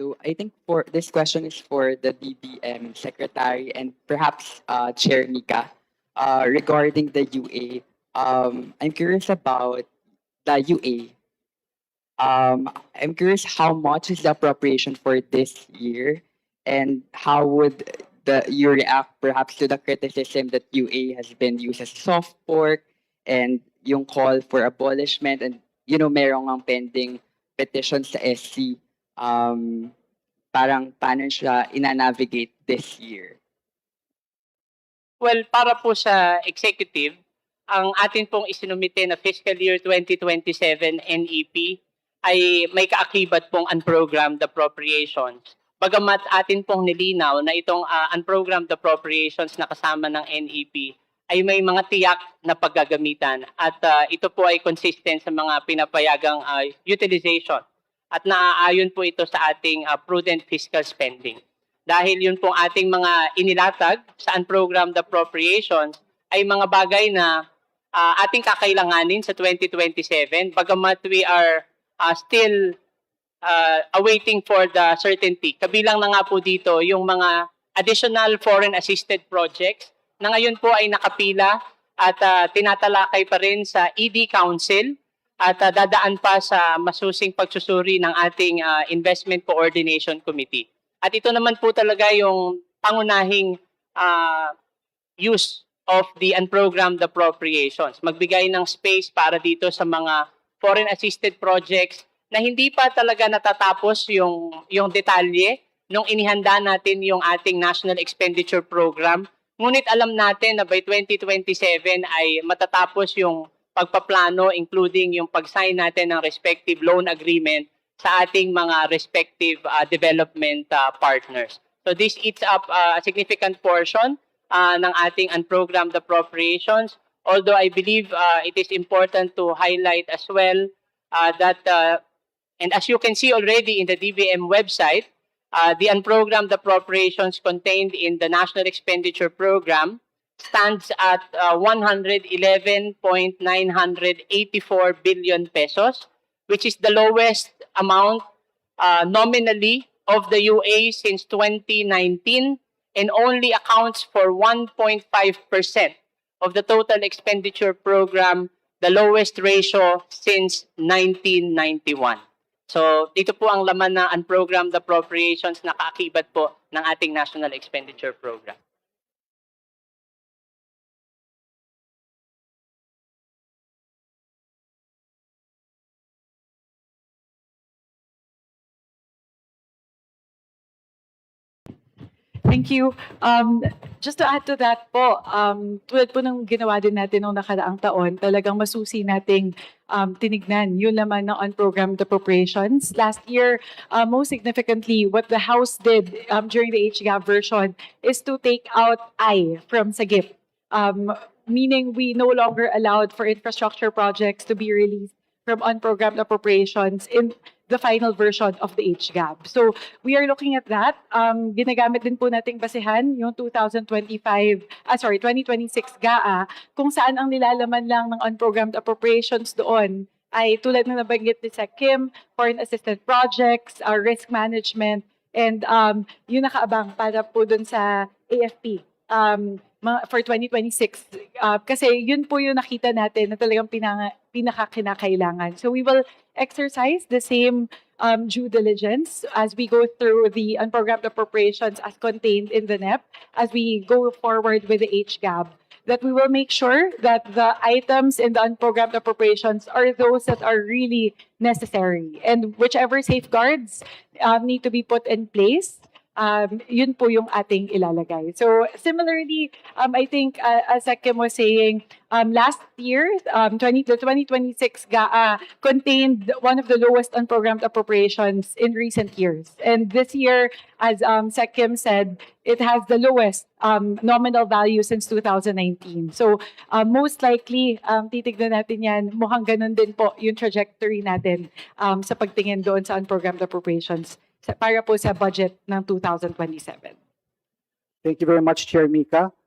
So I think for this question is for the DBM Secretary and perhaps Chair Nika regarding the UA. I'm curious about the UA. I'm curious how much is the appropriation for this year, and how would you react perhaps to the criticism that UA has been used as soft pork and yung call for abolishment, and merong ang pending petition sa SC. Parang paano siya ina-navigate this year? Well, para po sa executive, ang atin pong isinumite na fiscal year 2027 NEP ay may kaakibat pong unprogrammed appropriations. Bagamat atin pong nilinaw na itong unprogrammed appropriations na kasama ng NEP ay may mga tiyak na paggagamitan at ito po ay consistent sa mga pinapayagang utilization at naaayon po ito sa ating prudent fiscal spending. Dahil yun pong ating mga inilatag sa unprogrammed appropriations ay mga bagay na ating kakailanganin sa 2027, bagamat we are still awaiting for the certainty. Kabilang na nga po dito yung mga additional foreign assisted projects na ngayon po ay nakapila at tinatalakay pa rin sa ED Council at dadaan pa sa masusing pagsusuri ng ating Investment Coordination Committee. At ito naman po talaga yung pangunahing use of the unprogrammed appropriations. Magbigay ng space para dito sa mga foreign assisted projects na hindi pa talaga natatapos yung detalye nung inihanda natin yung ating National Expenditure Program. Ngunit alam natin na by 2027 ay matatapos yung pagpaplano, including yung pag-sign natin ng respective loan agreement sa ating mga respective development partners. So this eats up a significant portion ng ating unprogrammed appropriations. Although I believe it is important to highlight as well that, and as you can see already in the DBM website, the unprogrammed appropriations contained in the National Expenditure Program stands at 111.984 billion pesos, which is the lowest amount nominally of the UA since 2019 and only accounts for 1.5% of the total expenditure program, the lowest ratio since 1991. So dito po ang laman ng unprogrammed appropriations na kaakibat po ng ating National Expenditure Program. Thank you. Just to add to that po, tulad po ng ginawa din natin noong nakaraang taon, talagang masusi nating tinignan yung laman ng unprogrammed appropriations. Last year, most significantly, what the House did during the HGAV version is to take out I from SAGIP, meaning we no longer allowed for infrastructure projects to be released from unprogrammed appropriations in the final version of the HGAB. So we are looking at that. Ginagamit din po nating basihan yung 2026 GAA, kung saan ang nilalaman lang ng unprogrammed appropriations doon ay tulad ng nabanggit ni Sec Kim, foreign assisted projects, risk management, and yung nakaabang para po dun sa AFP. For 2026, kasi yun po yung nakita natin na talagang pinaka-kinakailangan. So we will exercise the same due diligence as we go through the unprogrammed appropriations as contained in the NEP, as we go forward with the HGAB, that we will make sure that the items in the unprogrammed appropriations are those that are really necessary. And whichever safeguards need to be put in place, yun po yung ating ilalagay. So similarly, I think as Kim was saying, last year, the 2026 GAA contained one of the lowest unprogrammed appropriations in recent years. And this year, as Sec Kim said, it has the lowest nominal value since 2019. So most likely, titignan natin yan, mukhang ganun din po yung trajectory natin sa pagtingin doon sa unprogrammed appropriations para po sa budget ng 2027. Thank you very much, Chair Mika.